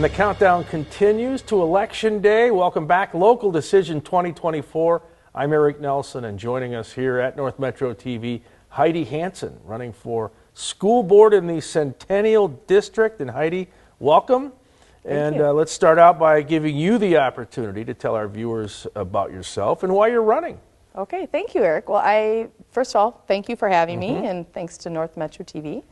And the countdown continues to Election Day. Welcome back, Local Decision 2024. I'm Eric Nelson, and joining us here at North Metro TV, Heidi Hansen, running for school board in the Centennial District. And Heidi, welcome. Thank you. Let's start out by giving you the opportunity to tell our viewers about yourself and why you're running. Okay, thank you, Eric. Well, first of all, thank you for having me, and thanks to North Metro TV.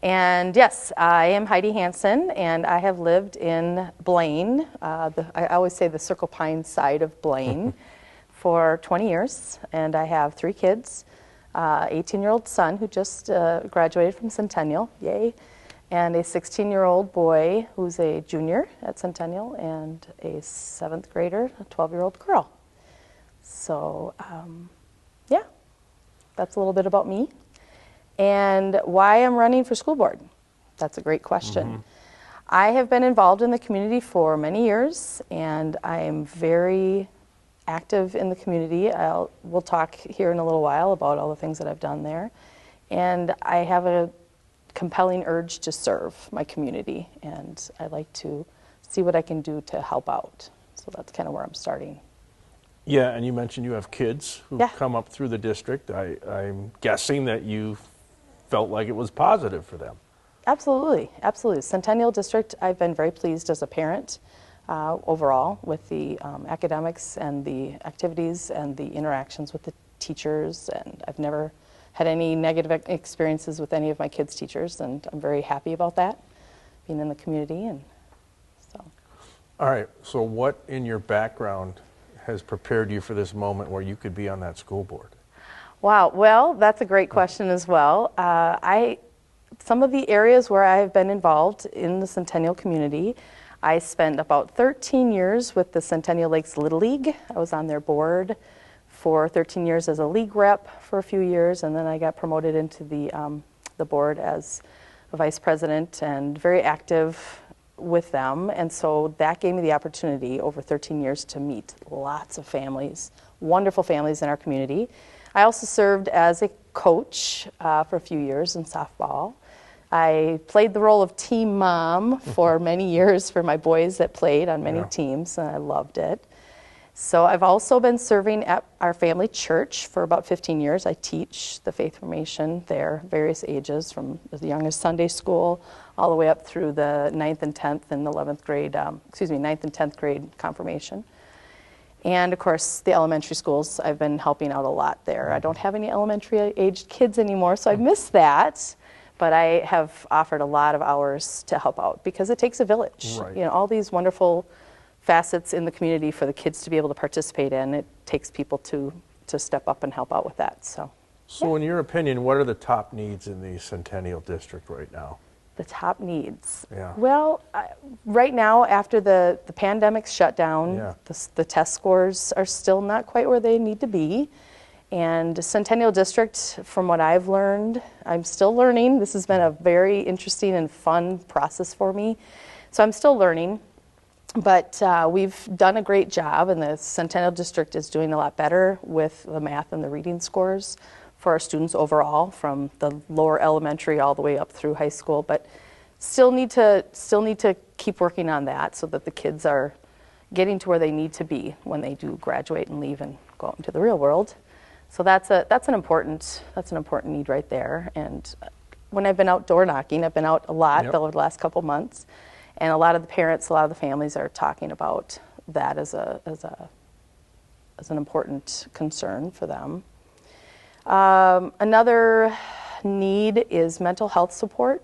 And yes, I am Heidi Hansen, and I have lived in Blaine, I always say the Circle Pines side of Blaine, for 20 years. And I have 3 kids, 18-year-old son who just graduated from Centennial, yay, and a 16-year-old boy who's a junior at Centennial, and a 7th grader, a 12-year-old girl. So, yeah, that's a little bit about me. And why I'm running for school board. That's a great question. I have been involved in the community for many years, and I am very active in the community. We'll talk here in a little while about all the things that I've done there. And I have a compelling urge to serve my community, and I like to see what I can do to help out. So that's kind of where I'm starting. Yeah, and you mentioned you have kids who've come up through the district. I'm guessing that you felt like it was positive for them. Absolutely, absolutely. Centennial District, I've been very pleased as a parent overall with the academics and the activities and the interactions with the teachers, and I've never had any negative experiences with any of my kids' teachers, and I'm very happy about that, being in the community. And so. All right, so what in your background has prepared you for this moment where you could be on that school board? Wow, well, that's a great question as well. Some of the areas where I've been involved in the Centennial community, I spent about 13 years with the Centennial Lakes Little League. I was on their board for 13 years as a league rep for a few years, and then I got promoted into the board as a vice president, and very active with them. And so that gave me the opportunity over 13 years to meet lots of families, wonderful families in our community. I also served as a coach for a few years in softball. I played the role of team mom for many years for my boys that played on many teams, and I loved it. So I've also been serving at our family church for about 15 years. I teach the faith formation there, various ages, from the youngest Sunday school all the way up through the 9th and 10th and 11th grade, 9th and 10th grade confirmation. And of course, the elementary schools, I've been helping out a lot there. I don't have any elementary aged kids anymore, so I miss that. But I have offered a lot of hours to help out because it takes a village. Right. You know, all these wonderful facets in the community for the kids to be able to participate in. It takes people to step up and help out with that. So in your opinion, what are the top needs in the Centennial District right now? The top needs. Yeah. Well, right now, after the pandemic's shut down, the test scores are still not quite where they need to be. And Centennial District, from what I've learned, I'm still learning. This has been a very interesting and fun process for me. So I'm still learning. But we've done a great job, and the Centennial District is doing a lot better with the math and the reading scores for our students overall, from the lower elementary all the way up through high school. But still need to keep working on that so that the kids are getting to where they need to be when they do graduate and leave and go out into the real world. So that's an important need right there. And when I've been outdoor knocking, I've been out a lot over the last couple months. And a lot of the parents, a lot of the families are talking about that as an important concern for them. Another need is mental health support.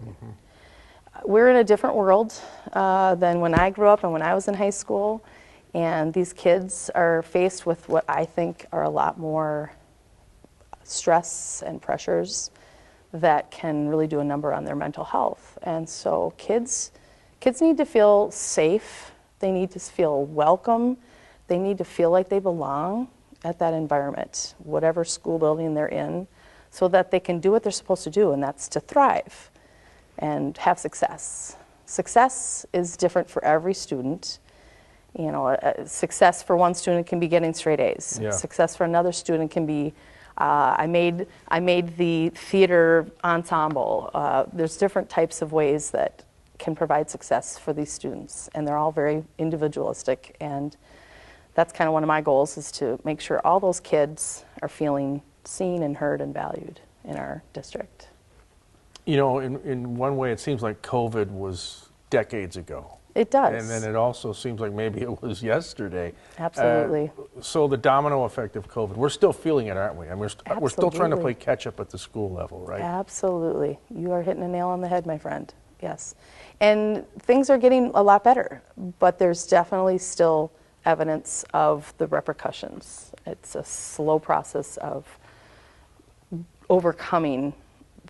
We're in a different world than when I grew up and when I was in high school. And these kids are faced with what I think are a lot more stress and pressures that can really do a number on their mental health. And so kids need to feel safe. They need to feel welcome. They need to feel like they belong at that environment, whatever school building they're in, so that they can do what they're supposed to do, and that's to thrive and have success. Success is different for every student. You know, success for one student can be getting straight A's. Success for another student can be, I made the theater ensemble. There's different types of ways that can provide success for these students. And they're all very individualistic, and that's kind of one of my goals, is to make sure all those kids are feeling seen and heard and valued in our district. You know, in one way, it seems like COVID was decades ago. It does. And then it also seems like maybe it was yesterday. Absolutely. So the domino effect of COVID, we're still feeling it, aren't we? And we're still trying to Absolutely. play catch up at the school level, right? Absolutely. You are hitting a nail on the head, my friend. Yes. And things are getting a lot better, but there's definitely still evidence of the repercussions. It's a slow process of overcoming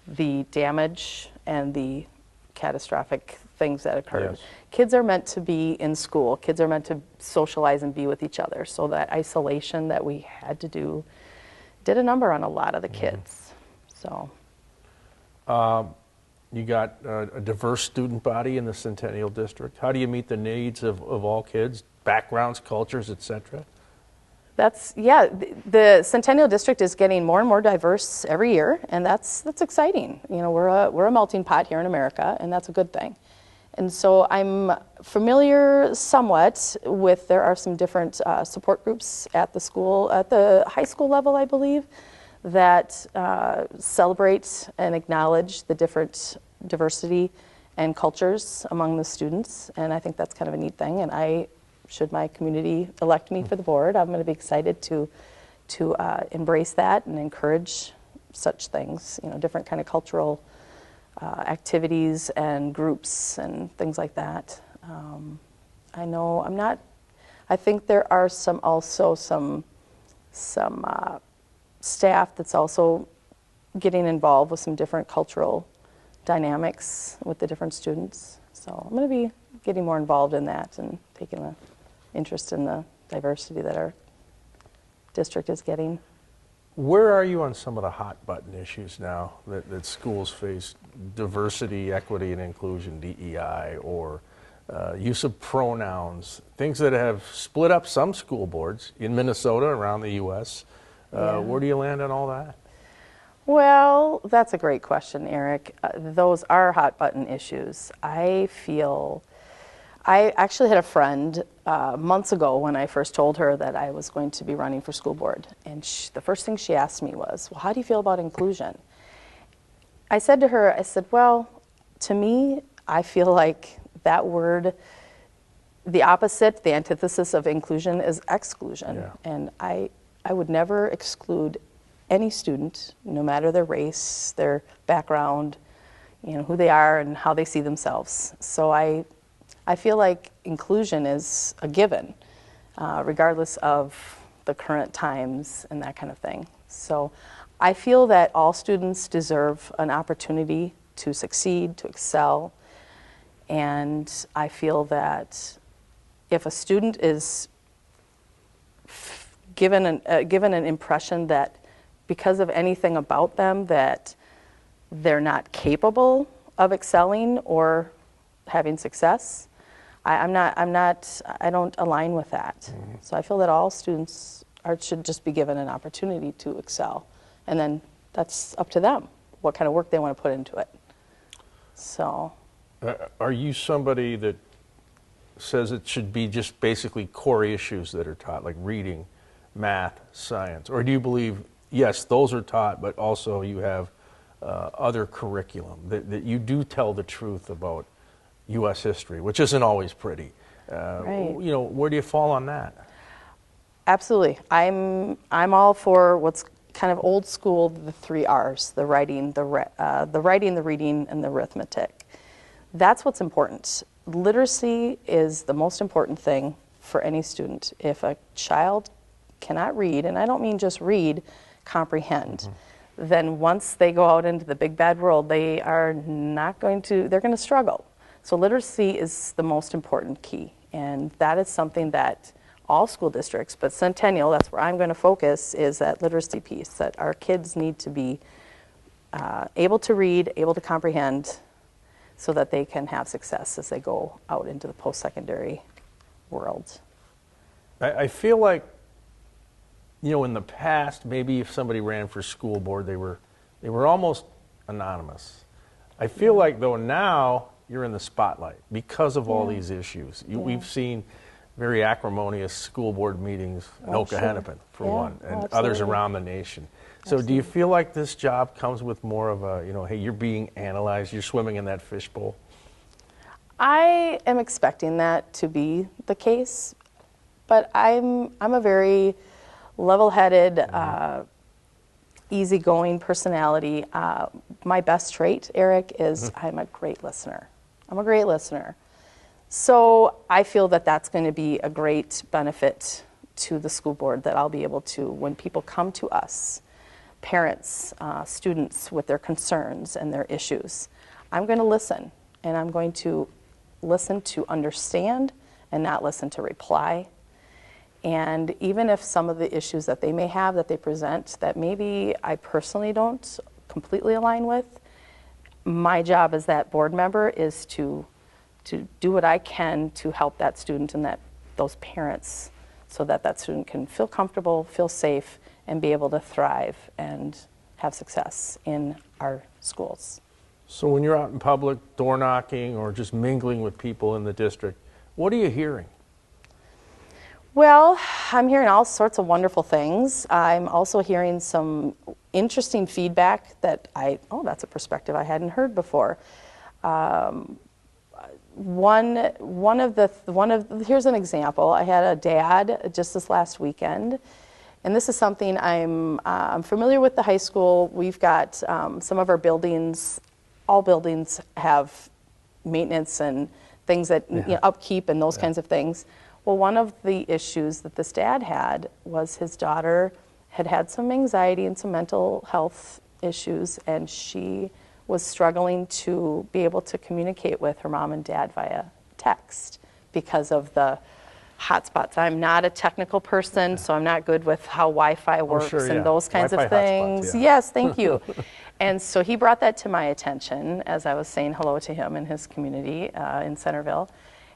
the damage and the catastrophic things that occurred. Yes. Kids are meant to be in school. Kids are meant to socialize and be with each other. So that isolation that we had to do did a number on a lot of the kids. So. You got a diverse student body in the Centennial District. How do you meet the needs of all kids, backgrounds, cultures, etc.? The Centennial District is getting more and more diverse every year, and that's exciting. You know, we're a melting pot here in America, and that's a good thing. And so I'm familiar somewhat with, there are some different support groups at the school, at the high school level, I believe, that celebrate and acknowledge the different diversity and cultures among the students, and I think that's kind of a neat thing. And should my community elect me for the board, I'm going to be excited to embrace that and encourage such things. You know, different kind of cultural activities and groups and things like that. I think there are some staff that's also getting involved with some different cultural dynamics with the different students. So I'm going to be getting more involved in that and taking an interest in the diversity that our district is getting. Where are you on some of the hot button issues now that schools face? Diversity, equity, and inclusion, DEI, or use of pronouns, things that have split up some school boards in Minnesota, around the U.S. Where do you land on all that? Well, that's a great question, Eric. Those are hot button issues. I actually had a friend months ago when I first told her that I was going to be running for school board. And the first thing she asked me was, well, how do you feel about inclusion? I said to her, well, to me, I feel like that word, the opposite, the antithesis of inclusion is exclusion. Yeah. And I would never exclude any student, no matter their race, their background, you know, who they are and how they see themselves. So I feel like inclusion is a given, regardless of the current times and that kind of thing. So I feel that all students deserve an opportunity to succeed, to excel, and I feel that if a student is given an impression that because of anything about them that they're not capable of excelling or having success, I don't align with that. Mm-hmm. So I feel that all students should just be given an opportunity to excel, and then that's up to them what kind of work they want to put into it. So, are you somebody that says it should be just basically core issues that are taught, like reading, math, science, or do you believe, yes, those are taught, but also you have other curriculum that you do tell the truth about U.S. history, which isn't always pretty? Right. You know, where do you fall on that? Absolutely. I'm all for what's kind of old school, the 3 R's, the writing, the reading, and the arithmetic. That's what's important. Literacy is the most important thing for any student. If a child cannot read, and I don't mean just read, comprehend, then once they go out into the big bad world, they're going to struggle. So literacy is the most important key, and that is something that all school districts, but Centennial, that's where I'm going to focus, is that literacy piece, that our kids need to be able to read, able to comprehend, so that they can have success as they go out into the post-secondary world. I feel like, you know, in the past, maybe if somebody ran for school board, they were almost anonymous. I feel like, though, now you're in the spotlight because of all these issues. We've seen very acrimonious school board meetings in Okehennepin, for one, and others around the nation. So do you feel like this job comes with more of a, hey, you're being analyzed, you're swimming in that fishbowl? I am expecting that to be the case, but I'm a very level-headed, easygoing personality. My best trait, Eric, is I'm a great listener. I'm a great listener. So I feel that that's going to be a great benefit to the school board, that I'll be able to, when people come to us, parents, students with their concerns and their issues, I'm going to listen, and I'm going to listen to understand and not listen to reply. And even if some of the issues that they may have that they present that maybe I personally don't completely align with, my job as that board member is to do what I can to help that student and those parents so that that student can feel comfortable, feel safe, and be able to thrive and have success in our schools. So when you're out in public, door knocking, or just mingling with people in the district, what are you hearing? Well, I'm hearing all sorts of wonderful things. I'm also hearing some interesting feedback that that's a perspective I hadn't heard before. Here's an example. I had a dad just this last weekend, and this is something I'm familiar with the high school. We've got some of our buildings, all buildings have maintenance and things that, upkeep and those kinds of things. Well, one of the issues that this dad had was his daughter had some anxiety and some mental health issues, and she was struggling to be able to communicate with her mom and dad via text because of the hotspots. I'm not a technical person, so I'm not good with how Wi-Fi works and those kinds of things. Hotspots, yes, thank you. And so he brought that to my attention as I was saying hello to him in his community in Centerville.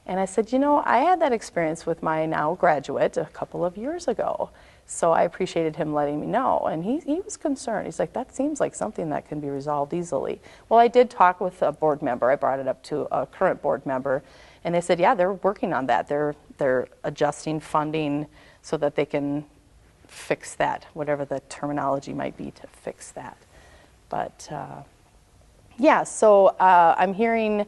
And I said, I had that experience with my now graduate a couple of years ago. So I appreciated him letting me know. And he was concerned. He's like, that seems like something that can be resolved easily. Well, I did talk with a board member. I brought it up to a current board member. And they said, yeah, they're working on that. They're adjusting funding so that they can fix that, whatever the terminology might be to fix that. But so I'm hearing,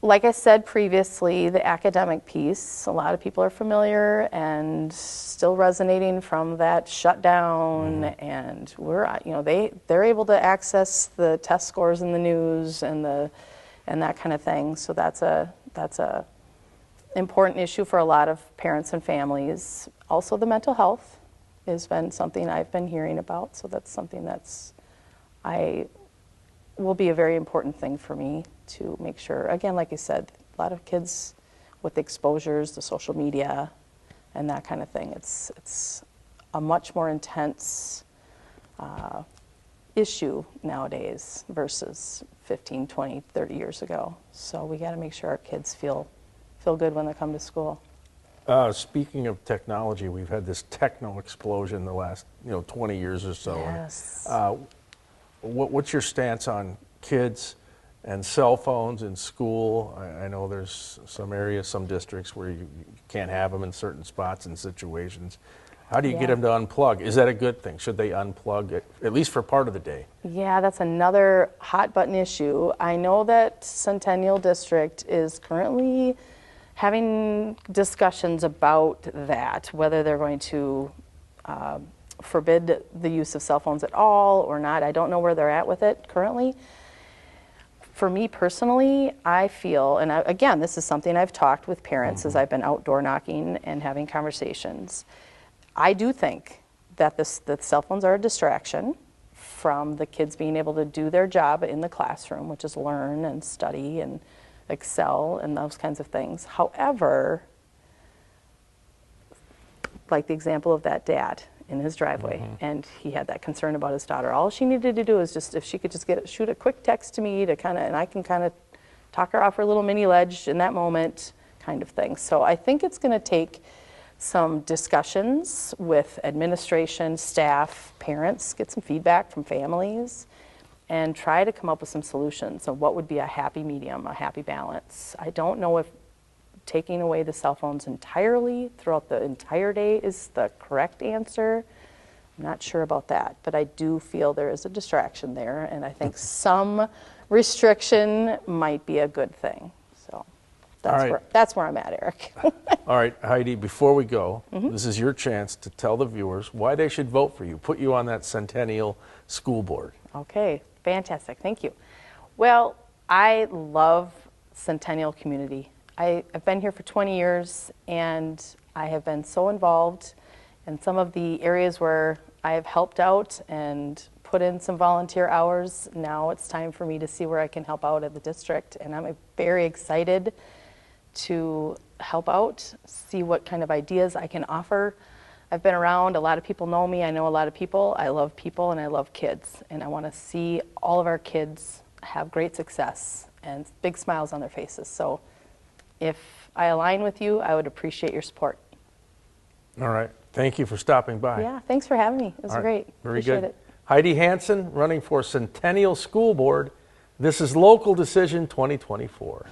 like I said previously, the academic piece, a lot of people are familiar and still resonating from that shutdown, and they're able to access the test scores in the news and that kind of thing. So that's a important issue for a lot of parents and families. Also, the mental health has been something I've been hearing about, so that's something will be a very important thing for me to make sure. Again, like I said, a lot of kids with the exposures, the social media, and that kind of thing. It's a much more intense issue nowadays versus 15, 20, 30 years ago. So we got to make sure our kids feel good when they come to school. Speaking of technology, we've had this techno explosion the last 20 years or so. Yes. What's your stance on kids and cell phones in school? I know there's some areas, some districts where you can't have them in certain spots and situations. How do you get them to unplug? Is that a good thing? Should they unplug it, at least for part of the day? Yeah, that's another hot button issue. I know that Centennial District is currently having discussions about that, whether they're going to forbid the use of cell phones at all or not. I don't know where they're at with it currently. For me personally, I feel, and again, this is something I've talked with parents as I've been outdoor knocking and having conversations. I do think that the cell phones are a distraction from the kids being able to do their job in the classroom, which is learn and study and excel and those kinds of things. However, like the example of that dad in his driveway, and he had that concern about his daughter. All she needed to do is if she could just shoot a quick text to me and I can kind of talk her off her little mini ledge in that moment, kind of thing. So I think it's going to take some discussions with administration, staff, parents, get some feedback from families, and try to come up with some solutions of what would be a happy medium, a happy balance. I don't know if taking away the cell phones entirely throughout the entire day is the correct answer. I'm not sure about that, but I do feel there is a distraction there, and I think some restriction might be a good thing. So that's where I'm at, Eric. All right, Heidi, before we go, this is your chance to tell the viewers why they should vote for you, put you on that Centennial School Board. Okay, fantastic. Thank you. Well, I love Centennial community. I've been here for 20 years, and I have been so involved in some of the areas where I have helped out and put in some volunteer hours. Now it's time for me to see where I can help out at the district, and I'm very excited to help out, see what kind of ideas I can offer. I've been around, a lot of people know me, I know a lot of people, I love people and I love kids, and I want to see all of our kids have great success and big smiles on their faces. So if I align with you, I would appreciate your support. All right, thank you for stopping by. Yeah, thanks for having me. It was great. Very appreciate good. it. Heidi Hansen, running for Centennial School Board. This is Local Decision 2024.